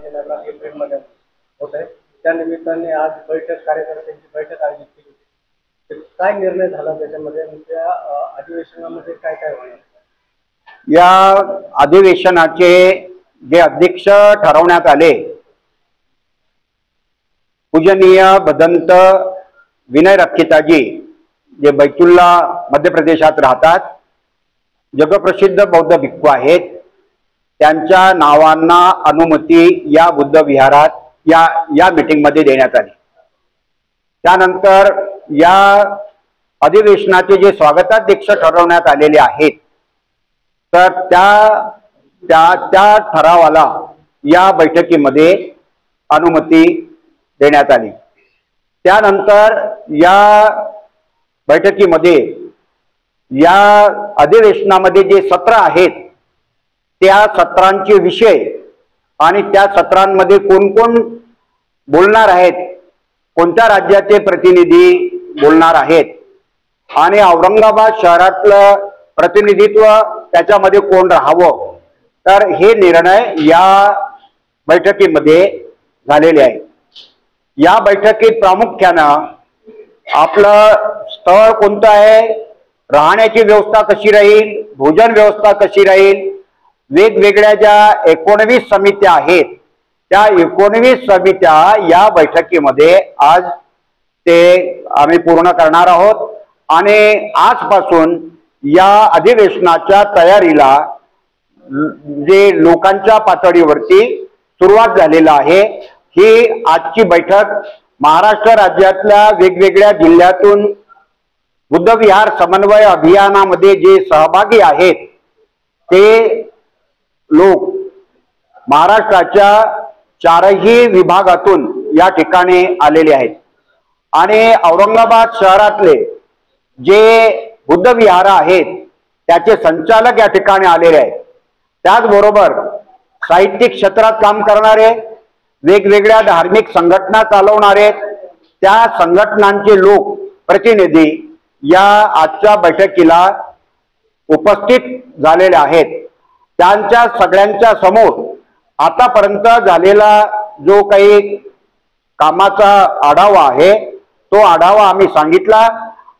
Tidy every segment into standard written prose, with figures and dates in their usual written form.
संभाजीनगरात एप्रिलमध्ये होत आहे. त्या निमित्ताने आज कार्यकर्त्यांची बैठक आयोजित केली होती. काय निर्णय झाला त्याच्यामध्ये, त्या अधिवेशनामध्ये काय काय होणार? या अधिवेशनाचे जे अध्यक्ष ठरवण्यात आले, पूजनीय भदंत विनय रक्षिताजी, जे बैतूलला मध्य प्रदेशात राहतात, जगप्रसिद्ध बौद्ध भिक्खू आहेत, त्यांच्या नावांना अनुमती या बुद्ध विहारात या मीटिंगमध्ये देण्यात आली. त्यानंतर या अधिवेशनाचे जे स्वागताध्यक्ष ठरवण्यात आलेले आहेत, तर त्या ठरावाला या बैठकीमध्ये अनुमती देण्यात आली. त्यानंतर या बैठकीमध्ये या अधिवेशनामध्ये जे सत्र आहेत, त्या सत्रांचे विषय आणि त्या सत्रांमध्ये कोण कोण बोलणार आहेत, कोणत्या राज्याचे प्रतिनिधी बोलणार आहेत आणि औरंगाबाद शहरातलं प्रतिनिधित्व त्याच्यामध्ये कोण राहावं, तर हे निर्णय या बैठकीमध्ये झालेले आहेत. या बैठकीत प्रामुख्यानं आपलं स्थळ कोणतं आहे, राहण्याची व्यवस्था कशी राहील, भोजन व्यवस्था कशी राहील, वेगवेगळ्या ज्या 19 समित्या आहेत, त्या 19 समित्या या बैठकीमध्ये आज ते आम्ही पूर्ण करणार आहोत. आणि आजपासून या अधिवेशनाच्या तयारीला जे लोकांच्या पातळीवरती सुरुवात झालेला आहे. ही आजची बैठक महाराष्ट्र राज्यातल्या वेगवेगळ्या जिल्ह्यातून बुद्ध विहार समन्वय अभियानामध्ये जे सहभागी आहेत, ते लोक महाराष्ट्राच्या 4ही विभागातून या ठिकाणी आलेले आहेत. आणि औरंगाबाद शहरातले जे बुद्ध विहार आहेत, त्याचे संचालक या ठिकाणी आलेले आहेत. त्याचबरोबर साहित्यिक क्षेत्रात काम करणारे, वेगवेगळ्या धार्मिक संघटना चालवणारे, त्या संघटनांचे लोक प्रतिनिधी या आजच्या बैठकीला उपस्थित झालेले आहेत. त्यांच्या सगळ्यांच्या समोर आतापर्यंत झालेला जो काही कामाचा आढावा आहे, तो आढावा आम्ही सांगितला.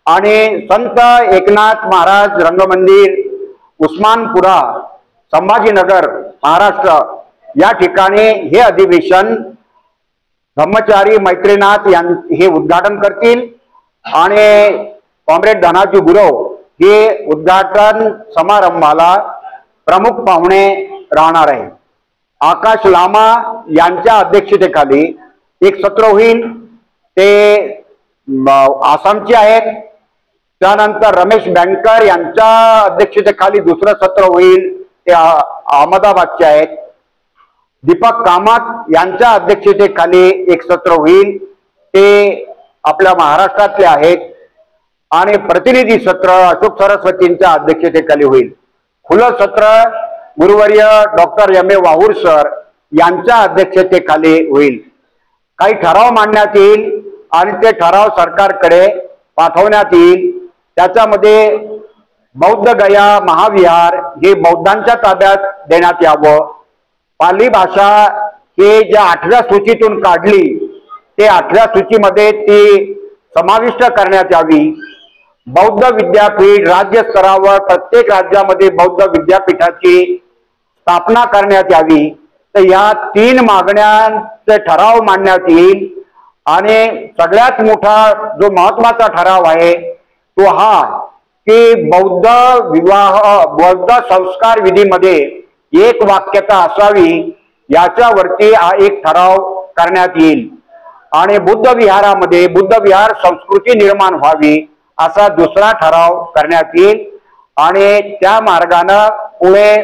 आणि संत एकनाथ महाराज रंगमंदिर, उस्मानपुरा, संभाजीनगर, महाराष्ट्र या ठिकाणी हे अधिवेशन ब्रह्मचारी मैत्रीनाथ हे उद्घाटन करतील आणि कॉम्रेड धनाजी गुरव हे उद्घाटन समारंभाला प्रमुख पाहुणे राहणार आहे. आकाश लामा यांच्या अध्यक्षतेखाली एक सत्र होईल, ते आसामचे आहेत. त्यानंतर रमेश बँकर यांच्या अध्यक्षतेखाली दुसरं सत्र होईल, ते अहमदाबादचे आहेत. दीपक कामत यांच्या अध्यक्षतेखाली एक सत्र होईल, ते आपल्या महाराष्ट्रातले आहेत. आणि प्रतिनिधी सत्र अशोक सरस्वतींच्या अध्यक्षतेखाली होईल. खुलं सत्र गुरुवर्य डॉक्टर एम ए वाहूर सर यांच्या अध्यक्षतेखाली होईल. काही ठराव मांडण्यात येईल आणि ते ठराव सरकारकडे पाठवण्यात येईल. त्याच्यामध्ये बौद्ध गया महाविहार हे बौद्धांच्या ताब्यात देण्यात यावं. पाली भाषा हे ज्या 8व्या सूचीतून काढली, ते 8व्या सूचीमध्ये ती समाविष्ट करण्यात यावी. बौद्ध विद्यापीठ राज्य स्तरावर प्रत्येक राज्यामध्ये बौद्ध विद्यापीठाची स्थापना करण्यात यावी. तर या 3 मागण्यांचे ठराव मांडण्यात येईल. आणि सगळ्यात मोठा जो महत्वाचा ठराव आहे तो हा की बौद्ध विवाह, बौद्ध संस्कार विधीमध्ये एक वाक्यता असावी, याच्यावरती हा एक ठराव करण्यात येईल. आणि बुद्ध विहारामध्ये बुद्ध विहार संस्कृती निर्माण व्हावी असा दुसरा ठराव करण्यात येईल. आणि त्या मार्गाने पुढे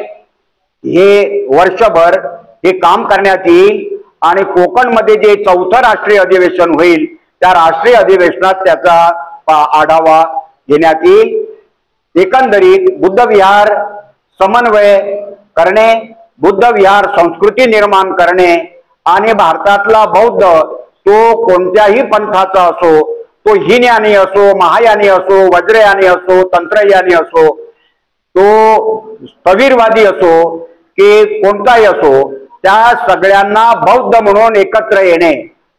हे वर्षभर हे काम करण्यात येईल. आणि कोकणमध्ये जे 4थं राष्ट्रीय अधिवेशन होईल, त्या राष्ट्रीय अधिवेशनात त्याचा आढावा घेण्यात येईल. एकंदरीत बुद्ध विहार समन्वय करणे, बुद्ध विहार संस्कृती निर्माण करणे आणि भारतातला बौद्ध तो कोणत्याही पंथाचा असो, तो हीनयानी असो, महायानी असो, वज्रयानी असो, तंत्रयानी असो, तो स्थविरवादी असो की कोणताही असो, त्या सगळ्यांना बौद्ध म्हणून एकत्र येणे,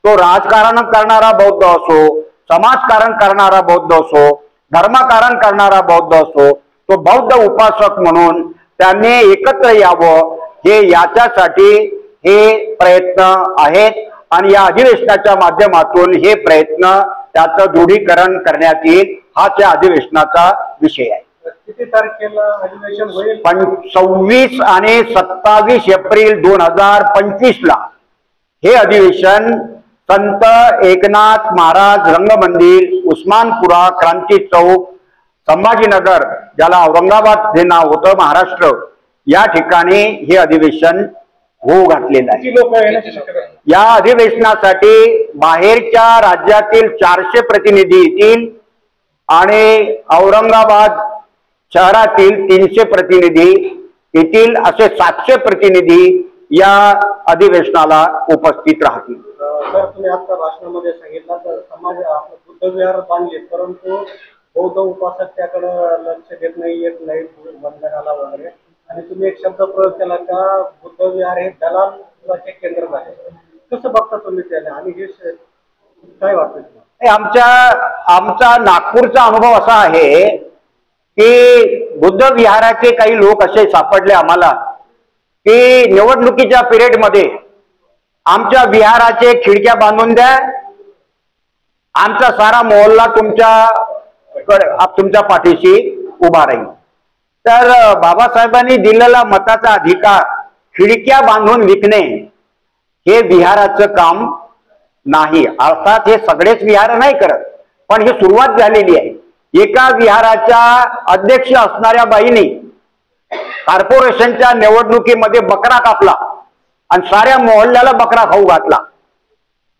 तो राजकारण करणारा बौद्ध असो, समाजकारण करणारा बौद्ध असो, धर्मकारण करणारा बौद्ध असो, तो बौद्ध उपासक म्हणून त्यांनी एकत्र यावं, हे याच्यासाठी हे प्रयत्न आहेत आणि या अधिवेशनाच्या माध्यमातून हे प्रयत्न त्याचं दृढीकरण करण्यात येईल, हा त्या अधिवेशनाचा विषय आहे. किती तारखेला अधिवेशन होईल? 26 आणि 27 एप्रिल 2025 ला हे अधिवेशन संत एकनाथ महाराज रंगमंदिर, उस्मानपुरा, क्रांती चौक, संभाजीनगर, ज्याला औरंगाबाद हे नाव होतं महाराष्ट्र, या ठिकाणी हे अधिवेशन होऊ घातलेलं आहे. किती लोक येण्याची शक्यता आहे? या अधिवेशनासाठी बाहेरच्या राज्यातील 400 प्रतिनिधी येतील आणि औरंगाबाद शहरातील 300 प्रतिनिधी येतील, असे 700 प्रतिनिधी या अधिवेशनाला उपस्थित राहतील. सर, तुम्ही आता भाषणामध्ये सांगितलं तर समाज आपलं बुद्ध विहार बांधले, परंतु बौद्ध उपासक त्याकडे लक्ष देत नाही, येत नाही बंधनाला वगैरे, आणि तुम्ही एक शब्द प्रयोग केला का बुद्ध विहार हे दलालाचे केंद्र आहे. कसं बघता तुम्ही त्याला आणि हे काय वाटतं? आमचा नागपूरचा अनुभव असा आहे की बुद्ध विहाराचे काही लोक असे सापडले आम्हाला की निवडणुकीच्या पिरियडमध्ये आमच्या विहाराचे खिडक्या बांधून द्या, आमचा सारा मोहल्ला तुमच्या पाठीशी उभा राहील. तर बाबासाहेबांनी दिलेला मताचा अधिकार खिडक्या बांधून विकणे हे विहाराचं काम नाही. अर्थात हे सगळेच विहार नाही करत, पण ही सुरुवात झालेली आहे. एका विहाराच्या अध्यक्ष असणाऱ्या बाईंनी कॉर्पोरेशनच्या निवडणुकीमध्ये बकरा कापला आणि साऱ्या मोहल्ल्याला बकरा खाऊ घातला.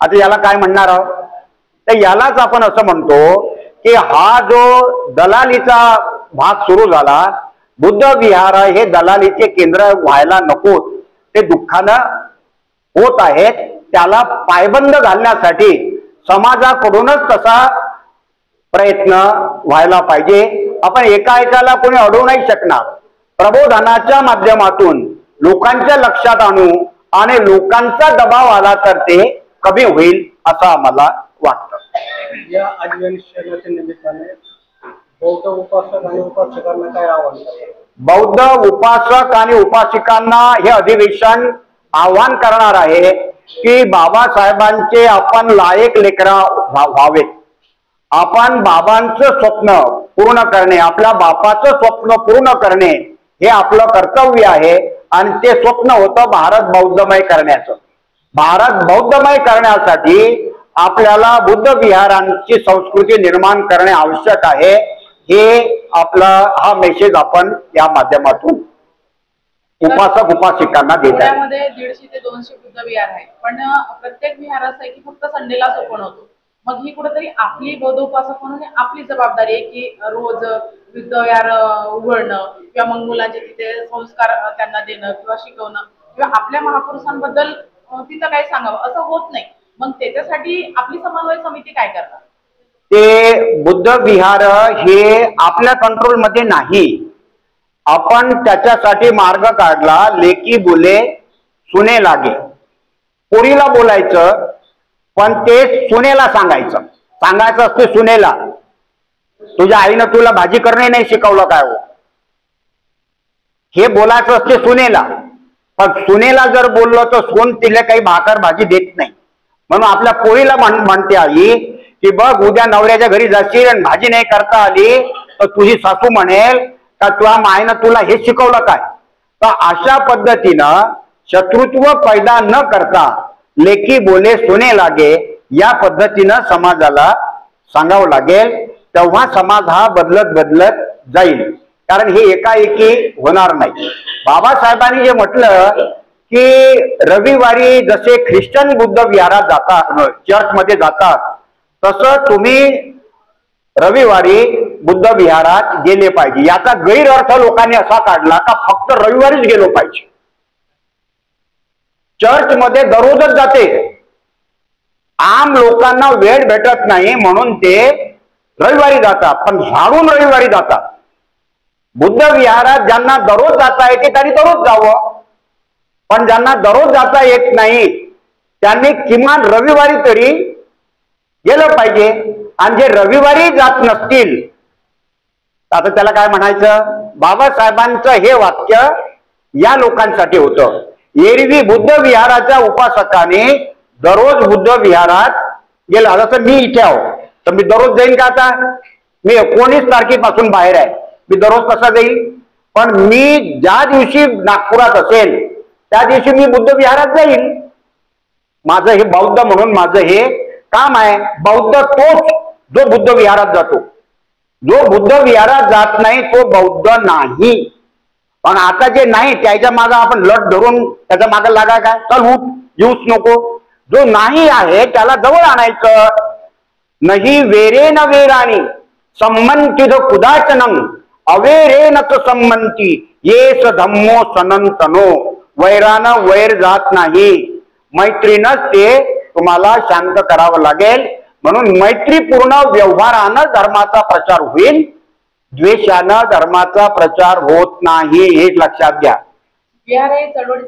आता याला काय म्हणणार आहोत? तर यालाच आपण असं म्हणतो की हा जो दलालीचा भाग सुरू झाला, बुद्ध विहार हे दलालीचे केंद्र व्हायला नको, ते दुःखानं होत आहेत. त्याला पायबंद घालण्यासाठी समाजाकडूनच तसा प्रयत्न व्हायला पाहिजे. आपण एकाएकाला कोणी अडवू नाही शकणार. प्रबोधनाच्या माध्यमातून लोकांच्या लक्षात आणू आणि लोकांचा दबाव आला तर ते कमी होईल असं आम्हाला वाटतं. या अधिवेशनाच्या निमित्ताने बौद्ध उपासक आणि उपासकांना काय आव्हान? बौद्ध उपासक आणि उपासिकांना हे अधिवेशन आव्हान करणार आहे की बाबासाहेबांचे आपण लायक लेकरं व्हावेत. आपण बाबांचं स्वप्न पूर्ण करणे, आपल्या बापाचं स्वप्न पूर्ण करणे हे आपलं कर्तव्य आहे आणि ते स्वप्न होतं भारत बौद्धमय करण्याचं. भारत बौद्धमय करण्यासाठी आपल्याला बुद्ध विहारांची संस्कृती निर्माण करणे आवश्यक आहे. हे आपला हा मेसेज आपण या माध्यमातून उपासक उपासिकांना देत आहे. पुण्यामध्ये 150 ते 200 बुद्ध विहार आहेत, पण प्रत्येक विहारासाठी फक्त संडेलाच ओपन होतो. मग ही कुठेतरी आपली बौद्ध उपासक म्हणून आपली जबाबदारी आहे की रोज बुद्ध विहार उघडणं किंवा मग मुलांचे तिथे संस्कार त्यांना देणं किंवा शिकवणं किंवा आपल्या महापुरुषांबद्दल तिथं काय सांगावं, असं होत नाही. मग त्याच्यासाठी आपली समन्वय समिती काय करतात? ते बुद्ध विहार हे आपल्या कंट्रोलमध्ये नाही. आपण त्याच्यासाठी मार्ग काढला. लेकी बोले सुने लागे. पोरीला बोलायचं पण ते सुनेला सांगायचं असते सुनेला. तुझ्या आईनं तुला भाजी करणे नाही शिकवलं काय हो, हे बोलायचं असते सुनेला. पण सुनेला जर बोललो तर सून तिला काही भाकर भाजी देत नाही. म्हणून आपल्या पोरीला म्हणते आई की बघ, उद्या नवऱ्याच्या घरी जाशील आणि भाजी नाही करता आली तर तुझी सासू म्हणेल का तुझ्या मायनं तुला हे शिकवलं काय. तर अशा पद्धतीनं शत्रुत्व पैदा न करता लेकी बोले सुने लागे या पद्धतीनं समाजाला सांगावं लागेल. तेव्हा समाज हा बदलत जाईल. कारण हे एकाएकी होणार नाही. बाबासाहेबांनी जे म्हटलं की रविवारी जसे ख्रिश्चन बुद्ध विहारात जातात, चर्चमध्ये जातात, तसं तुम्ही रविवारी बुद्ध विहारात गेले पाहिजे. याचा गैरअर्थ लोकांनी असा काढला का फक्त रविवारीच गेलो पाहिजे. चर्चमध्ये दररोजच जाते. आम लोकांना वेळ भेटत नाही म्हणून ते रविवारी जातात, पण झाडून रविवारी जातात. बुद्ध विहारात ज्यांना दररोज जाता येते त्यांनी दररोज जावं. पण ज्यांना दररोज जाता येत नाही त्यांनी किमान रविवारी तरी गेलं पाहिजे. आणि जे रविवारी जात नसतील आता त्याला काय म्हणायचं? बाबासाहेबांचं हे वाक्य या लोकांसाठी होतं. एरवी बुद्ध विहाराच्या उपासकाने दररोज बुद्ध विहारात गेला. जसं मी इथे आहो तर मी दररोज जाईन का? आता मी 19 तारखेपासून बाहेर आहे, मी दररोज कसा जाईल? पण मी ज्या दिवशी नागपुरात असेल त्या दिवशी मी बुद्ध विहारात जाईल. माझं हे बौद्ध म्हणून माझं हे काम आहे. बौद्ध तोच जो बुद्ध विहारात जातो. जो बुद्ध विहारात जात नाही तो बौद्ध नाही. पण आता जे नाही त्याच्या मागे आपण लट धरून त्याच्या मागे लागा काय? चल उठ, येऊच नको. जो नाही आहे त्याला जवळ आणायचं. नाही वेरे न वेराणी संमंतिद कुदाचनं अवेरेनच संमंती येस धम्मो सनंतनो. वैरानं वैर जात नाही. मैत्रीनंच ते तुम्हाला शांत करावं लागेल. म्हणून मैत्रीपूर्ण व्यवहारानं धर्माचा प्रचार होईल, द्वेषानं धर्माचा प्रचार होत नाही, हे लक्षात घ्या. विहार हे चळवळी